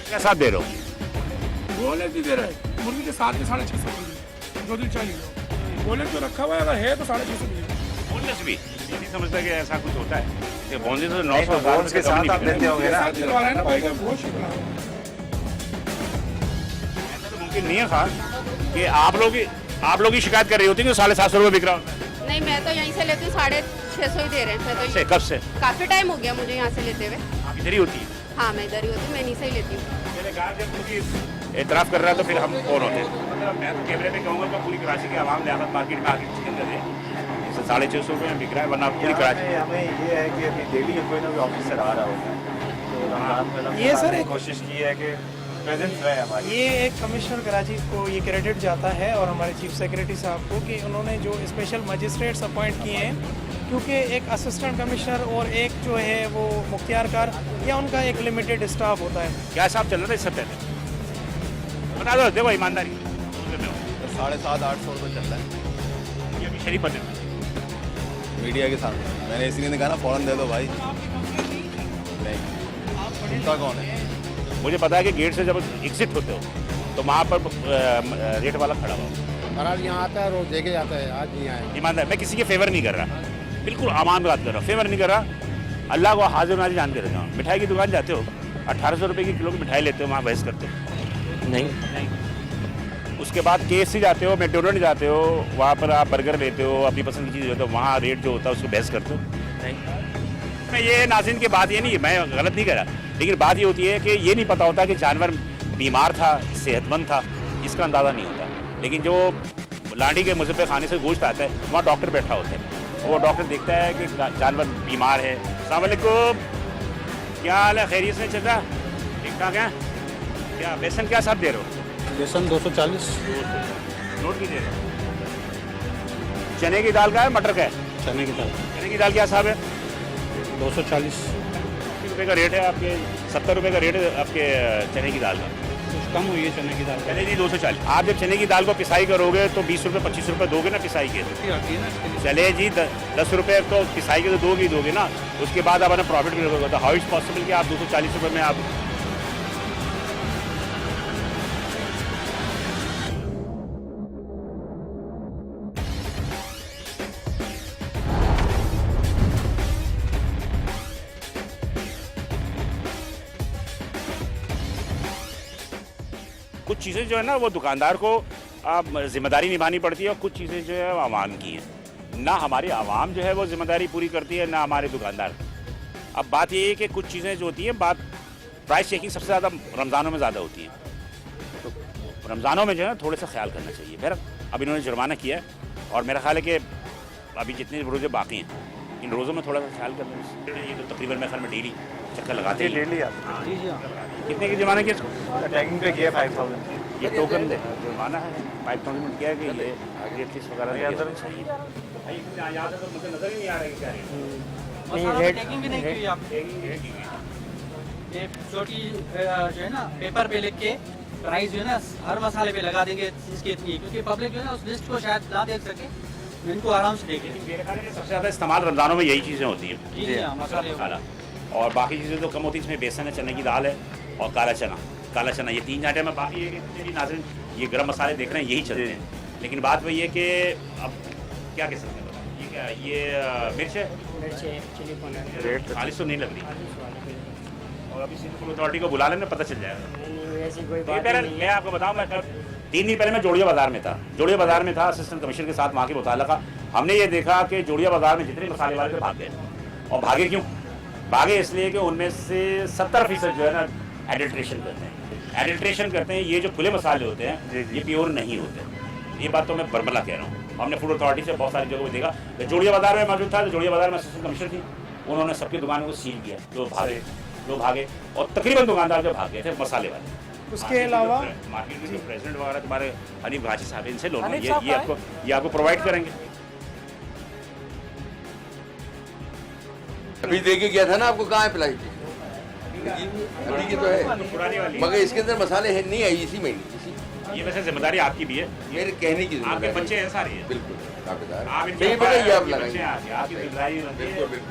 क्या साथ दे रहे हो? बोले भी दे रहे हैं, मुर्गी के साथ में 650 मुर्गी जो दिल चाहिए बोले जो रखा हुआ है, अगर है तो 650 मिलेगा। बोनलेस भी ये नहीं समझता कि ऐसा कुछ होता है। ये बोनलेस तो 900 बोन्स के साथ आप देते होंगे ना? दिलवा रहे हैं ना भाई का बहुत शुक्र। ऐसा तो मुमकिन नहीं है खास कि आप लोग ही शिकायत कर रही होती है कि 750 रुपये बिक रहा होता है। नहीं, मैं तो यहीं से लेती हूँ, 650 ही दे रहे हैं। मैं तो कब से? काफी टाइम हो गया मुझे यहाँ से लेते हुए। आप इधर ही होती है? हाँ, मैं इधर ही होती हूँ, मैं यहीं से ही लेती हूँ। मैंने कहा जब क्योंकि एतराफ़ कर रहा है तो फिर हम कौन होते हैं? मतलब मैं तो कैमरे पे कहूँगा कि पूरी कराची की आवाम लियाकत मार्केट में आके चिकन दे 650 रुपये में बिक रहा है, वरना पूरी कराची हमें ये है कि अभी डेली कोई ना कोई ऑफिसर आ रहा होता है, तो रमजान में ये सर एक कोशिश की है कि प्रेजेंस रहे हमारी। ये एक कमिश्नर कराची को ये क्रेडिट जाता है और हमारे चीफ सेक्रेटरी साहब को कि उन्होंने जो स्पेशल मजिस्ट्रेट्स अपॉइंट किए हैं, क्योंकि एक असिस्टेंट कमिश्नर और एक जो है वो मुख्तियारकार या उनका एक लिमिटेड स्टाफ होता है। क्या हिसाब चल रहा था इससे पहले? बता दो, देखो ईमानदारी 750-800 रुपये चल रहा है ये अभी शरीफ बने मीडिया के सामने। मैंने इसीलिए ने कहा ना फ़ौरन दे दो भाई। नहीं उनका कौन है? मुझे पता है कि गेट से जब एग्जिट होते हो तो वहाँ पर रेट वाला खड़ा हुआ। महाराज यहाँ आता है, रोज देखे जाता है, आज नहीं आया। ईमानदार, मैं किसी के फेवर नहीं कर रहा, बिल्कुल आमान बात कर रहा हूँ, फेवर नहीं कर रहा। अल्लाह को हाजिर नाजिर जान के रहता हूँ। मिठाई की दुकान जाते हो, 1800 रुपये की किलो की मिठाई लेते हो, वहाँ बहस करते हो? नहीं। उसके बाद KFC जाते हो, मैकडोनल्ड जाते हो, वहाँ पर आप बर्गर लेते हो, अपनी पसंद की चीज़ लेते हो, वहाँ रेट जो होता है उसको बहस करते हो? नहीं। मैं ये नाज़रीन की बात ये नहीं है, मैं गलत नहीं कर रहा, लेकिन बात ये होती है कि ये नहीं पता होता कि जानवर बीमार था, सेहतमंद था, इसका अंदाज़ा नहीं होता। लेकिन जो लांडी के मुजफ्फर खाने से गोश्त आता है, वहाँ डॉक्टर बैठा होता है, वो डॉक्टर देखता है कि जानवर बीमार है। अस्सलाम वालेकुम, क्या हाल है? खैरियत से चल रहा? ठीक ठाक है? क्या बेसन क्या साथ दे रहे हो? बेसन 240, नोट की दे रहे हो? चने की दाल का है, मटर का है? चने की दाल चने की दाल क्या हिसाब है? 240, 80 रुपये का रेट है आपके, 70 रुपये का रेट है आपके चने की दाल का। कुछ कम हुई है चने की दाल। चने जी 240। आप जब चने की दाल को पिसाई करोगे तो 20 रुपये 25 रुपये दोगे ना पिसाई के? चले जी 10 रुपये तो पिसाई के तो दोगे ना, उसके बाद आप अपना प्रॉफिट भी रखोगे। तो हाउ इज पॉसिबल कि आप 240 रुपये में आप कुछ चीज़ें जो है ना वो दुकानदार को जिम्मेदारी निभानी पड़ती है, और कुछ चीज़ें जो है वो आवाम की हैं। ना हमारी आवाम जो है वो जिम्मेदारी पूरी करती है, ना हमारे दुकानदार। अब बात ये है कि कुछ चीज़ें जो होती हैं, बात प्राइस चेकिंग सबसे ज़्यादा रमज़ानों में ज़्यादा होती है, तो रमज़ानों में जो है थोड़ा सा ख्याल करना चाहिए। फिर अब इन्होंने जुर्माना किया है, और मेरा ख्याल है कि अभी जितने रोज़े बाकी हैं इन रोज़ों में थोड़ा सा ख्याल करना चाहिए। ये तो तकरीबन मेरे ख्याल में डेली चक्कर लगाते हैं। डेली आप कितने की जुर्माना किया इसको? टैगिंग पे किया 5000। ये टोकन दे जुर्माना है 5000 क्या है कि ये रेट वगैरह के अंदर चाहिए। यहाँ से तो मुझे नजर ही नहीं आ रहा है क्या है। टैगिंग भी नहीं की आपने। ये छोटी जो है ना पेपर पे लिख के प्राइस जो है ना हर मसाले पे लगा देंगे इसकी इतनी, क्योंकि पब्लिक जो है ना उस लिस्ट को शायद ना देख सके, इनको आराम से देखें। मेरे ख्याल में सबसे ज़्यादा इस्तेमाल रमज़ानों में यही चीज़ें होती हैं। जी हाँ, मसाले मसाला और बाकी चीज़ें तो कम होती हैं। इसमें बेसन है, चने की दाल है और काला चना, ये 3 आइटम है। बाकी ये नाज़रीन ये गरम मसाले देख रहे हैं, यही चलते हैं। लेकिन बात वही है कि अब क्या कह सकते हैं, ये क्या ये मिर्च है, रेट खालिश तो नहीं लग रही। और अभी सिंध अथॉरिटी को बुला लेना, पता चल जाएगा। मैं आपको बताऊँ, मैं 3 दिन पहले मैं जोड़िया बाज़ार में था। जोड़िया बाज़ार में था असिस्टेंट कमिश्नर के साथ, वहाँ के मुतालिका हमने ये देखा कि जोड़िया बाज़ार में जितने मसाले वाले थे भाग गए। और भागे क्यों? भागे इसलिए कि उनमें से 70% जो है ना एडल्ट्रेशन करते हैं। ये जो खुले मसाले होते हैं ये प्योर नहीं होते। ये बात तो मैं बरमला कह रहा हूँ। हमने फूड अथॉरिटी से बहुत सारी जगहों पर देखा। जोड़िया बाज़ार में मौजूद था, तो जोड़िया बाज़ार में असिस्टेंट कमिश्नर थी, उन्होंने सबकी दुकानों को सील किया। लोग भागे और तकरीबन दुकानदार जो भाग गए थे मसाले वाले। उसके अलावा मार्केट में जो प्रेसिडेंट वगैरह तुम्हारे हनीफ गाजी साहब, इनसे लोग ये आपको प्रोवाइड करेंगे। अभी देके गया था ना आपको, कहाँ अप्लाई की? अभी की तो है, मगर इसके अंदर मसाले है नहीं आई इसी महीने। ये वैसे जिम्मेदारी आपकी भी है, मेरे कहने की आपके बच्चे हैं सारे हैं। बिल्कुल ताबेदार। आप नहीं बताइए, आप लगाइए। आपकी जिम्मेदारी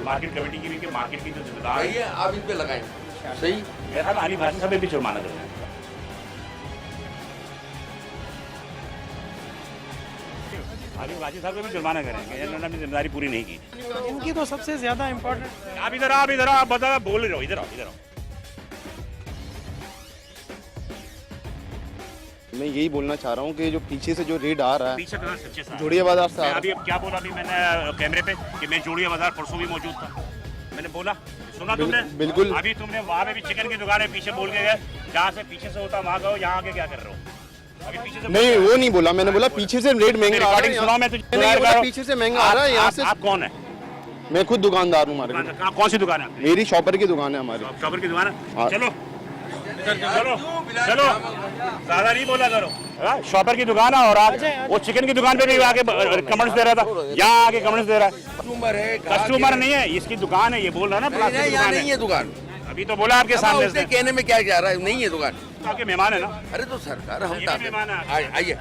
मार्केट कमेटी की भी, कि मार्केट की जो जिम्मेदार बताइए, आप इन पे लगाएंगे। सही मेरा ख्याल आली भाषा पे भी जुर्माना देना है। आली भाषा साहब को भी जुर्माना करेंगे, इन्होंने अपनी जिम्मेदारी पूरी नहीं की। इनकी तो सबसे ज्यादा इम्पोर्टेंट। आप इधर आओ, आप बताओ, बोल रहे हो, इधर आओ। मैं यही बोलना चाह रहा हूँ कि जो पीछे से जो रेड आ रहा है पीछे कहाँ सच्चे साहब? जोड़िया बाजार से आ रहा अभी अब क्या बोला? अभी मैंने कैमरे पे कि मैं जोड़िया बाजार परसों भी मौजूद था, मैंने बोला, सुना तुमने? बिल्कुल। अभी तुमने वहाँ पे भी चिकन की दुकान है, पीछे बोल के गए, जहाँ से पीछे से होता वहाँ गए, यहाँ आके क्या कर रहे हो? अभी पीछे से नहीं, वो नहीं बोला, मैंने बोला पीछे से रेड महंगा आ रहा रिकॉर्डिंग सुनाओ, मैं तो पीछे से महंगा आ रहा है यहाँ से। आप कौन है? मैं खुद दुकानदार हूँ मार्केट में। कौन सी दुकान है? मेरी शॉपर की दुकान है हमारी। शॉपर की दुकान है। हाँ। चलो ज्यादा नहीं बोला करो। शॉपर की दुकान है और आप वो चिकन की दुकान पे भी आके कमेंट्स दे रहा था, यहाँ आके कमेंट्स दे रहा है। कस्टमर है, कस्टमर नहीं है, इसकी दुकान है, ये बोल रहा है ना प्लास्टिक की यहाँ दुकान नहीं है दुकान। अभी तो बोला आपके सामने उसने कहने में क्या जा रहा है, नहीं है दुकान। आपके मेहमान है ना, अरे तो सरकार हम ये भी मेहमान है। आइए।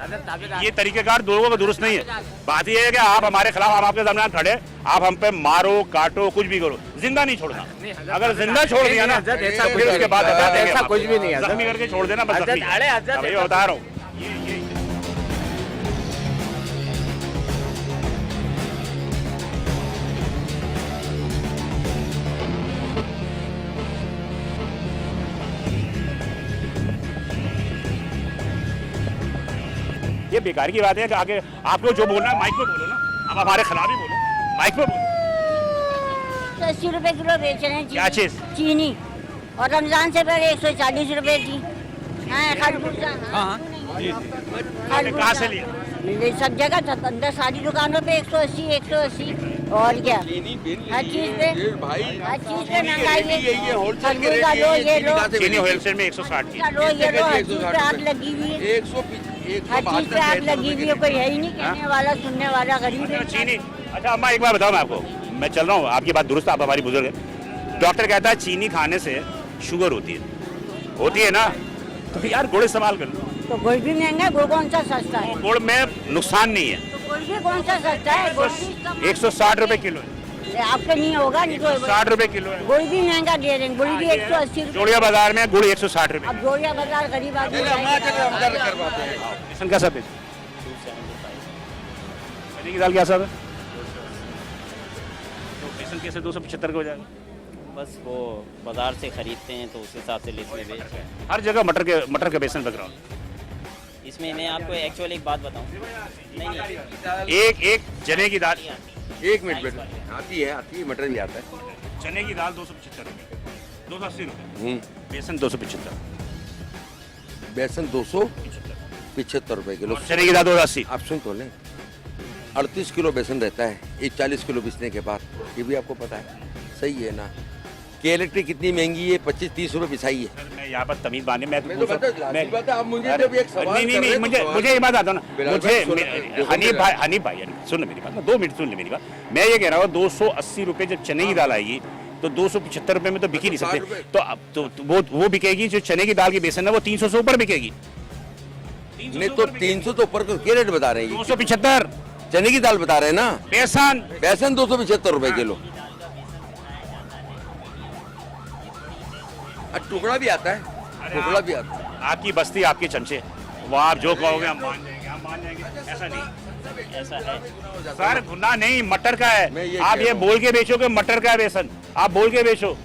ये तरीकेकार लोगों का दुरुस्त नहीं है। बात ये है कि आप हमारे खिलाफ, हम आपके सामने खड़े, आप हम पे मारो, काटो, कुछ भी करो, जिंदा नहीं छोड़ना। अगर जिंदा छोड़ दिया ना फिर उसके बाद बता देंगे, ऐसा कुछ भी नहीं है, जख्मी करके छोड़ देना बस। अभी बता रहा हूँ, ये बेकार की बात है कि आगे आपको जो बोलना है माइक पे बोलो ना, अब हमारे खिलाफ ही बोलो, माइक पे बोलो। 80 रुपए किलो बेच रहे हैं क्या चीज? चीनी, और रमजान से पहले 140 रुपए थी। हाँ, खरबूजा। हाँ, कहाँ से लिया? ये सब जगह था, अंदर सारी दुकानों पे 180 और क्या, हर चीज पे, हर चीज पे महंगाई है। खरबूजा लो, ये लो, चीनी होलसेल में 160 की। लो, ये लो, हर चीज पे आग लगी हुई है, हर चीज पे आग लगी हुई है। कोई है ही नहीं कहने वाला, सुनने वाला, गरीब है। चीनी, अच्छा अम्मा एक बार बताओ, मैं आपको, मैं चल रहा हूँ, आपकी बात दुरुस्त, आप हमारी बुजुर्ग है। डॉक्टर कहता है चीनी खाने से शुगर होती है ना, तो यार गुड़ इस्तेमाल कर लो। तो गुड़ भी महंगा है, गुड़ कौन सा सस्ता है? गुड़ में नुकसान नहीं है। तो गुड़ भी कौन सा सस्ता है? गुड़ भी 160 रुपए किलो है। आपके नहीं होगा, नहीं तो 60 रुपए किलो है। गुड़ भी महंगा दे रहे हैं, गुड़ भी 180 रुपए। जोड़िया बाजार में गुड़ 160 रुपए। अब जोड़िया बाजार गरीब आदमी बेसन कैसा बेच? चने की दाल क्या सब है? तो बेसन कैसे 275 का हो जाएगा? बस वो बाजार से खरीदते हैं तो उस हिसाब से लिस्ट में बेचते हैं। हर जगह मटर का बेसन बिक रहा है। इसमें मैं आपको एक्चुअल एक बात बताऊं, नहीं एक चने की दाल, 1 मिनट बेटा, आती है, मटर भी आता है। चने की दाल 275 रुपए, 280 रुपए, बेसन 275, बेसन 275 रुपए किलो, चने की दाल 280। आप सुन तो लें, 38 किलो बेसन रहता है, ये 40 किलो पिसने के बाद, ये भी आपको पता है, सही है ना? कि इलेक्ट्रिक कितनी महंगी है, 25-30 रुपए पिसाई है। मैं यहाँ पर तमीज बांधे, मैं तो बता, आप मुझे जब एक सवाल नहीं, मुझे ये बात आता ना, मुझे हनीफ भाई सुन ले मेरी बात, 2 मिनट सुन ले मेरी बात। मैं ये कह रहा हूँ 280 रुपए जब चने की दाल आएगी तो 275 रुपए में तो बिक ही नहीं सकते। तो अब तो वो बिकेगी जो चने की दाल की बेसन है, वो 300 से ऊपर बिकेगी। नहीं तो 300 तो ऊपर क्या रेट बता रहे हैं? 275 चने की दाल बता रहे हैं ना। बेसन 275 रुपए किलो। टुकड़ा भी आता है, टुकड़ा भी आता है। आपकी बस्ती, आपके चमचे, वो आप जो कहोगे हम मान जाएंगे, ऐसा नहीं, ऐसा है सर। गुना नहीं, मटर का है। आप ये बोल के बेचो कि मटर का है बेसन, आप बोल के बेचो।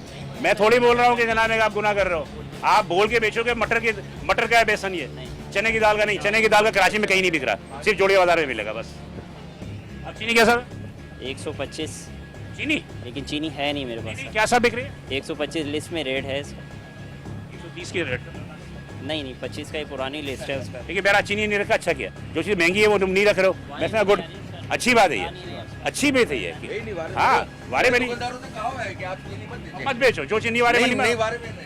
मैं थोड़ी बोल रहा हूँ कि जनाब आप गुनाह कर रहे हो। आप बोल के बेचो कि मटर का है बेसन, ये चने की दाल का नहीं। चने की दाल का कराची में कहीं नहीं बिक रहा, सिर्फ जोड़िया बाजार में मिलेगा बस। अब चीनी क्या सर? 125 चीनी, लेकिन चीनी है नहीं मेरे पास। क्या सब बिक रही है? 125 लिस्ट में रेट है इसका। 130 की रेट? नहीं 25 का ही पुरानी लिस्ट है उसका। देखिए मेरा चीनी नहीं रखा, अच्छा किया। जो चीज़ महंगी है वो तुम नहीं रख रहे हो, वैसे गुड, अच्छी बात है ये, अच्छी बात है ये। हाँ, वारे में नहीं मत बेचो, जो चीनी वारे में नहीं।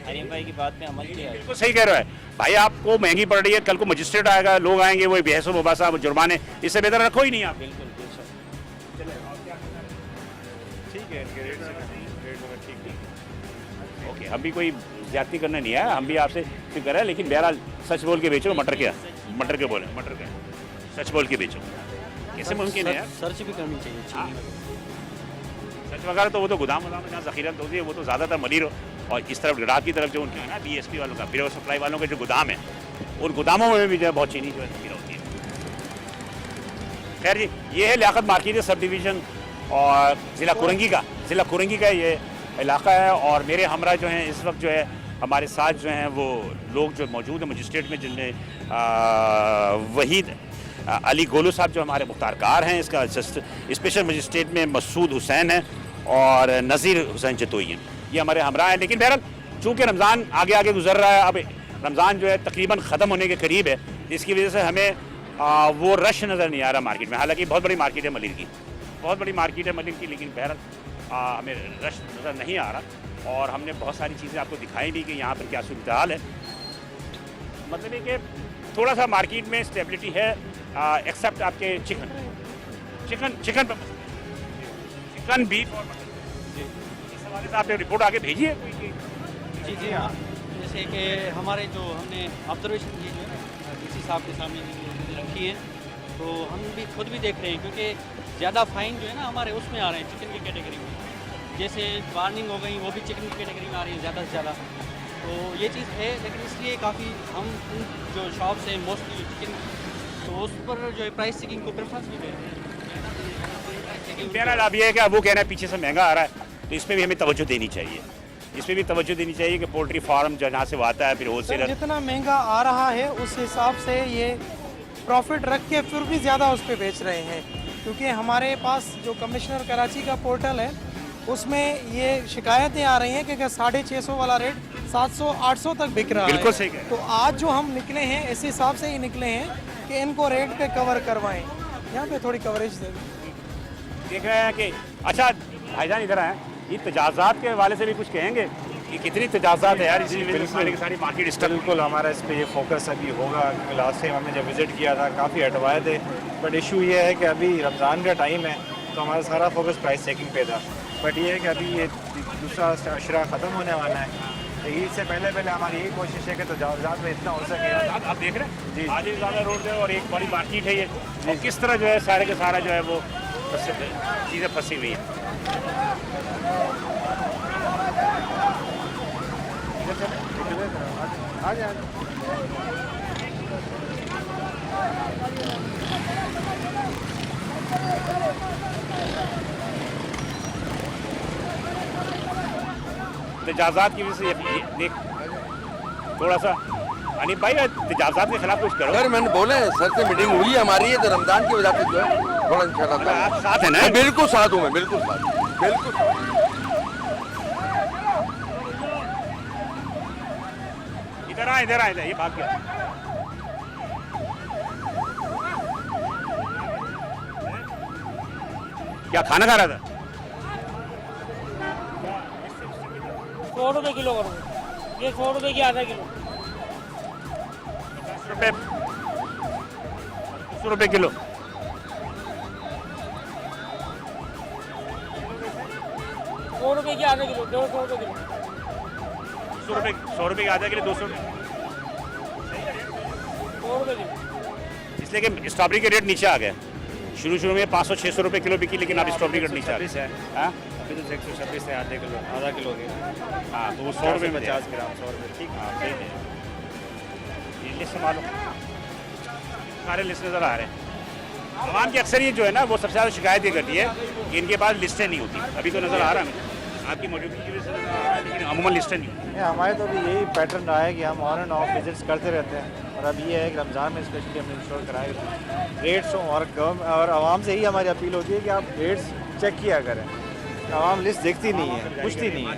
हरीम भाई की बात पे अमल किया, बिल्कुल सही कह रहे हो भाई। आपको महंगी पड़ रही है, कल को मजिस्ट्रेट आएगा, लोग आएंगे, वो बहस मुबासा, जुर्माने, इससे बेहतर रखो ही नहीं आप। बिल्कुल ठीक है, ओके, हम भी कोई ज्यादती करना नहीं है, हम भी आपसे फिक्र कर रहे हैं, लेकिन बहरहाल सच बोल के बेचो। मटर के बोले, मटर का सच बोल के बेचो। कैसे मुमकिन है यार? सर्च भी करनी चाहिए। सच वगैरह तो वो तो गोदाम में जहाँ जखीरत होती है, वो तो ज़्यादातर मनीर और इस तरफ गुजरात की तरफ जो उनका है ना BSP वालों का, बियर सप्लाई वालों के जो गोदाम है, उन गोदामों में भी जो है बहुत चीनी जो है ज़ख़ीरा होती है। खैर जी, ये है लियाकत मार्केट सब डिवीज़न और ज़िला कुरंगी का ये इलाका है। और मेरे हमरा जो हैं इस वक्त जो है हमारे साथ जो हैं वो लोग जो मौजूद हैं मजिस्ट्रेट में, जिनमें वहीद अली गोलू साहब जो हमारे मुख्तारकार हैं, इसका स्पेशल मजिस्ट्रेट में मसूद हुसैन है और नज़ीर हुसैन चतोई हैं, ये हमारे हमरा हैं। लेकिन बहरहाल चूँकि रमज़ान आगे आगे गुजर रहा है, अब रमज़ान जो है तकरीबन ख़त्म होने के करीब है, इसकी वजह से हमें वो रश नज़र नहीं आ रहा मार्केट में। हालांकि बहुत बड़ी मार्केट है मलिक की, बहुत बड़ी मार्केट है मलिक की, लेकिन बहरहाल हमें रश नज़र नहीं आ रहा। और हमने बहुत सारी चीज़ें आपको दिखाई भी कि यहाँ पर क्या सूरत हाल है। मतलब ये कि थोड़ा सा मार्केट में स्टेबिलिटी है, एक्सेप्ट आपके चिकन बीफ और मटन। इस हवाले से आपने रिपोर्ट आगे भेजी है कोई? जी हाँ, जैसे कि हमारे जो हमने ऑब्जर्वेशन की जो है DC साहब के सामने रखी है, तो हम भी खुद भी देख रहे हैं, क्योंकि ज़्यादा फाइन जो है ना हमारे उसमें आ रहे हैं चिकन की कैटेगरी में। जैसे वार्निंग हो गई, वो भी चिकन की कैटेगरी में आ रही है ज़्यादा से ज़्यादा। तो ये चीज़ है, लेकिन इसलिए काफ़ी हम जो शॉप्स हैं मोस्टली चिकन, तो उस पर जो है प्राइस चेकिंग को प्रेफरेंस भी देते हैं। बहरहाल अब ये है कि अब वो कहना है पीछे से महंगा आ रहा है, तो इस पर भी हमें तवज्जो देनी चाहिए। इस पर भी तवज्जो देनी चाहिए कि पोल्ट्री फार्म जहाँ से वो आता है, फिर होलसेलर जितना महंगा आ रहा है उस हिसाब से ये प्रॉफिट रख के फिर भी ज़्यादा उस पर बेच रहे हैं। क्योंकि हमारे पास जो कमिश्नर कराची का पोर्टल है उसमें ये शिकायतें आ रही हैं कि 650 वाला रेट 700-800 तक बिक रहा बिल्कुल है। सही है। तो आज जो हम निकले हैं इस हिसाब से ही निकले हैं कि इनको रेट पे कवर करवाएं। यहाँ पे थोड़ी कवरेज दे देख रहे हैं कि अच्छा भाईजान इधर आए, ये तजाज़ात के हवाले से भी कुछ कहेंगे कि कितनी तजाज़ात है यार, इसी वजह सारी मार्केट स्टक। बिल्कुल हमारा इस पे ये फोकस अभी होगा। लास्ट टाइम हमने जब विज़िट किया था काफ़ी हटवाए थे, बट इशू ये है कि अभी रमज़ान का टाइम है तो हमारा सारा फोकस प्राइस चेकिंग पे था। बट ये है कि अभी ये दूसरा अशरा ख़त्म होने वाला है, तो ईद से पहले हमारी यही कोशिश है कि तजावुज़ात में इतना हो सके। आप देख रहे हैं जी, आज ज़्यादा रोड है और एक बड़ी मार्केट है ये, और किस तरह जो है सारे के सारा जो है वो चीज़ें फंसी हुई हैं। तजाज़ात की वजह से ये देख थोड़ा सा अनिल भाई तजाज़ात के खिलाफ कुछ करो। सर मैंने बोले सर से मीटिंग हुई हमारी है, तो रमजान की वजह से जो है थोड़ा इंशाल्लाह आप साथ हैं ना? बिल्कुल साथ हूँ मैं, बिल्कुल साथ, बिल्कुल। इधर आ ये भाग गया। क्या खाना खा रहा था? 100 रुपये किलो करो, ये 100 रुपये की आधा किलो। 100 रुपये किलो। 100 रुपये की आधा किलो, 200 रुपये किलो। 100 रुपये की आधा किलो 200 रुपये। 100 रुपये किलो। इसलिए कि स्ट्रॉबेरी के रेट नीचे आ गए। शुरू में 500-600 रुपये किलो बिकी, लेकिन अब स्ट्रॉबेरी का रेट नीचे आ गया। अभी तो 126 है आधा किलो के। हाँ तो वो 100 रुपये में 50 ग्राम 100 रुपये। ठीक, हाँ सही है। ये लिस्ट मालूम सारे लिस्ट नज़र आ रहे हैं। आवाम की अक्सरियत जो है ना वो सबसे ज़्यादा शिकायत ये करती है कि इनके पास लिस्टें नहीं होती। अभी तो नज़र आ रहा है आपकी मौजूदगी की वजह से नज़र आ रहा है, लेकिन अमूमन लिस्टें नहीं होती। हमारे तो भी यही पैटर्न रहा है कि हम ऑन एंड ऑफ विजिट्स करते रहते हैं, और अब ये है कि रमज़ान में स्पेशली हमने इंश्योर कराए रेट्स और आवाम से ही हमारी अपील होती है कि आप रेट्स चेक किया करें। आवाम लिस्ट देखती नहीं है, पूछती नहीं है।